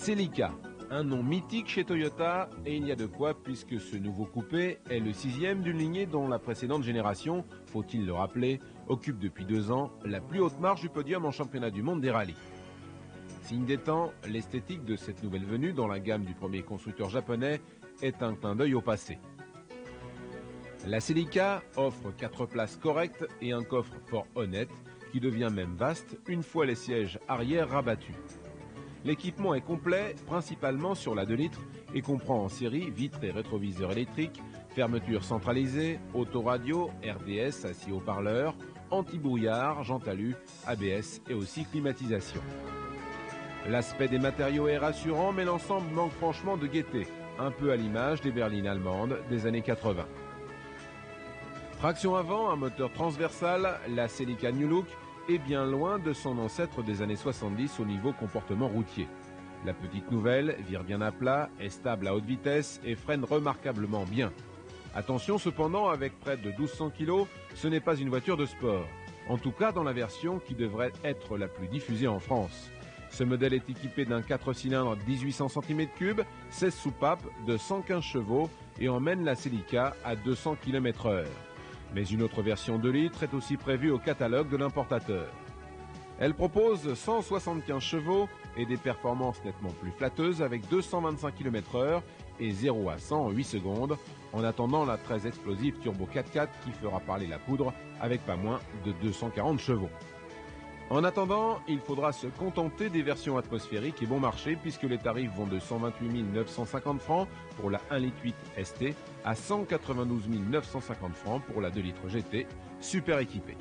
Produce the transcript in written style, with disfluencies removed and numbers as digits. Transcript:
Celica, un nom mythique chez Toyota, et il y a de quoi puisque ce nouveau coupé est le 6e d'une lignée dont la précédente génération, faut-il le rappeler, occupe depuis 2 ans la plus haute marche du podium en championnat du monde des rallyes. Signe des temps, l'esthétique de cette nouvelle venue dans la gamme du premier constructeur japonais est un clin d'œil au passé. La Celica offre 4 places correctes et un coffre fort honnête qui devient même vaste une fois les sièges arrière rabattus. L'équipement est complet, principalement sur la 2 litres, et comprend en série vitres et rétroviseurs électriques, fermeture centralisée, autoradio, RDS assis haut-parleur, anti-brouillard, jante alu, ABS et aussi climatisation. L'aspect des matériaux est rassurant, mais l'ensemble manque franchement de gaieté, un peu à l'image des berlines allemandes des années 80. Traction avant, un moteur transversal, la Celica New Look est bien loin de son ancêtre des années 70 au niveau comportement routier. La petite nouvelle vire bien à plat, est stable à haute vitesse et freine remarquablement bien. Attention cependant, avec près de 1200 kg, ce n'est pas une voiture de sport. En tout cas dans la version qui devrait être la plus diffusée en France. Ce modèle est équipé d'un 4 cylindres 1800 cm3, 16 soupapes de 115 chevaux et emmène la Celica à 200 km/h. Mais une autre version 2 litres est aussi prévue au catalogue de l'importateur. Elle propose 175 chevaux et des performances nettement plus flatteuses avec 225 km/h et 0 à 100 en 8 secondes, en attendant la très explosive Turbo 4x4 qui fera parler la poudre avec pas moins de 240 chevaux. En attendant, il faudra se contenter des versions atmosphériques et bon marché puisque les tarifs vont de 128 950 francs pour la 1,8 litre ST à 192 950 francs pour la 2 litres GT, super équipée.